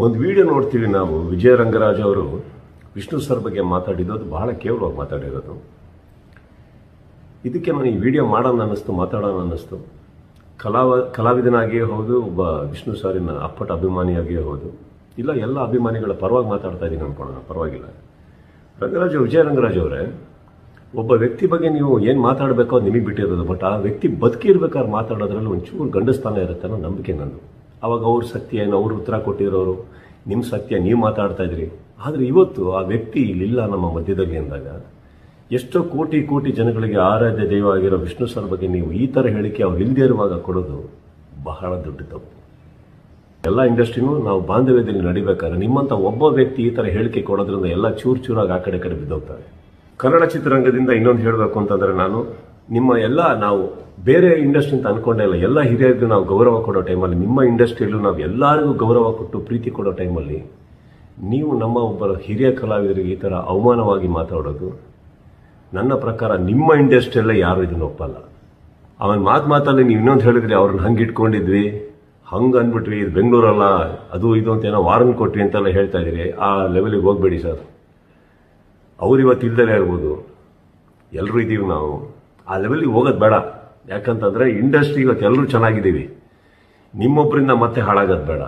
ಒಂದು ವಿಡಿಯೋ ನೋಡ್ತೀವಿ ನಾವು, ವಿಜಯ ರಂಗರಾಜ್ ಅವರು ವಿಷ್ಣು ಸರ್ ಬಗ್ಗೆ ಮಾತಾಡಿದ್ದು ಬಹಳ ಕೇವಲವಾಗಿ ಮಾತಾಡಿರೋದು. ಇದಕ್ಕೆ ನಾನು ಈ ವಿಡಿಯೋ ಮಾಡೋಣ ಅನ್ನಿಸ್ತು, ಮಾತಾಡೋಣ ಅನ್ನಿಸ್ತು. ಕಲಾವಿದನಾಗಿಯೇ ಹೌದು, ಒಬ್ಬ ವಿಷ್ಣು ಸಾರಿನ ಅಪ್ಪಟ ಅಭಿಮಾನಿಯಾಗಿಯೇ ಹೌದು. ಇಲ್ಲ, ಎಲ್ಲ ಅಭಿಮಾನಿಗಳ ಪರವಾಗಿ ಮಾತಾಡ್ತಾ ಇದ್ದೀನಿ ಅನ್ಕೊಳ್ಳೋಣ, ಪರವಾಗಿಲ್ಲ. ವಿಜಯ ರಂಗರಾಜ್ ಅವರೇ, ಒಬ್ಬ ವ್ಯಕ್ತಿ ಬಗ್ಗೆ ನೀವು ಏನು ಮಾತಾಡಬೇಕೋ ಅದು ನಿಮಗೆ ಬಿಟ್ಟಿರೋದು. ಬಟ್ ಆ ವ್ಯಕ್ತಿ ಬದುಕಿರ್ಬೇಕಾದ್ರೆ ಮಾತಾಡೋದ್ರಲ್ಲಿ ಒಂಚೂರು ಗಂಡಸ್ಥಾನ ಇರುತ್ತೆ ಅನ್ನೋ ನಂಬಿಕೆ ನಂದು. ಅವಾಗ ಅವ್ರ ಸತ್ಯ ಏನು, ಅವ್ರು ಉತ್ತರ ಕೊಟ್ಟಿರೋರು, ನಿಮ್ಮ ಸತ್ಯ ನೀವು ಮಾತಾಡ್ತಾ ಇದ್ರಿ. ಆದರೆ ಇವತ್ತು ಆ ವ್ಯಕ್ತಿ ಇಲ್ಲಿಲ್ಲ ನಮ್ಮ ಮಧ್ಯದಲ್ಲಿ ಅಂದಾಗ, ಎಷ್ಟೋ ಕೋಟಿ ಕೋಟಿ ಜನಗಳಿಗೆ ಆರಾಧ್ಯ ದೈವ ಆಗಿರೋ ವಿಷ್ಣು ಸರ್ ಬಗ್ಗೆ ನೀವು ಈ ಥರ ಹೇಳಿಕೆ ಅವ್ರು ಇಲ್ಲದೇ ಇರುವಾಗ ಕೊಡೋದು ಬಹಳ ದೊಡ್ಡ ತಪ್ಪು. ಎಲ್ಲ ಇಂಡಸ್ಟ್ರಿನೂ ನಾವು ಬಾಂಧವ್ಯದಲ್ಲಿ ನಡಿಬೇಕಾದ್ರೆ ನಿಮ್ಮಂಥ ಒಬ್ಬ ವ್ಯಕ್ತಿ ಈ ಥರ ಹೇಳಿಕೆ ಕೊಡೋದ್ರಿಂದ ಎಲ್ಲ ಚೂರು ಚೂರಾಗಿ ಆ ಕಡೆ ಬಿದ್ದೋಗ್ತಾರೆ. ಕನ್ನಡ ಚಿತ್ರರಂಗದಿಂದ ಇನ್ನೊಂದು ಹೇಳಬೇಕು ಅಂತಂದರೆ, ನಾವು ಬೇರೆ ಇಂಡಸ್ಟ್ರಿ ಅಂತ ಅನ್ಕೊಂಡೇ ಇಲ್ಲ. ಎಲ್ಲ ಹಿರಿಯರಿಗೂ ನಾವು ಗೌರವ ಕೊಡೋ ಟೈಮಲ್ಲಿ, ನಿಮ್ಮ ಇಂಡಸ್ಟ್ರಿಯಲ್ಲೂ ನಾವು ಎಲ್ಲರಿಗೂ ಗೌರವ ಕೊಟ್ಟು ಪ್ರೀತಿ ಕೊಡೋ ಟೈಮಲ್ಲಿ ನೀವು ನಮ್ಮ ಒಬ್ಬರ ಹಿರಿಯ ಕಲಾವಿದರಿಗೆ ಈ ಥರ ಅವಮಾನವಾಗಿ ಮಾತಾಡೋದು, ನನ್ನ ಪ್ರಕಾರ ನಿಮ್ಮ ಇಂಡಸ್ಟ್ರಿಯಲ್ಲೇ ಯಾರು ಇದನ್ನು ಒಪ್ಪಲ್ಲ. ಅವನ ಮಾತಲ್ಲಿ ನೀವು ಇನ್ನೊಂದು ಹೇಳಿದ್ರಿ, ಅವ್ರನ್ನ ಹಂಗೆ ಇಟ್ಕೊಂಡಿದ್ವಿ, ಹಂಗೆ ಅಂದ್ಬಿಟ್ವಿ, ಇದು ಬೆಂಗಳೂರಲ್ಲ, ಅದು ಇದು ಅಂತ ಏನೋ ವಾರನ್ ಕೊಟ್ವಿ ಅಂತೆಲ್ಲ ಹೇಳ್ತಾ ಇದ್ದೀರಿ. ಆ ಲೆವೆಲಿಗೆ ಹೋಗ್ಬೇಡಿ ಸರ್. ಅವ್ರು ಇವತ್ತು ಇಲ್ದಲೇ ಇರ್ಬೋದು, ಎಲ್ಲರೂ ಇದ್ದೀವಿ ನಾವು. ಆ ಲೆವೆಲಿಗೆ ಹೋಗೋದು ಬೇಡ. ಯಾಕಂತಂದರೆ ಇಂಡಸ್ಟ್ರಿ ಇವತ್ತು ಎಲ್ಲರೂ ಚೆನ್ನಾಗಿದ್ದೀವಿ, ನಿಮ್ಮೊಬ್ಬರಿಂದ ಮತ್ತೆ ಹಾಳಾಗೋದು ಬೇಡ.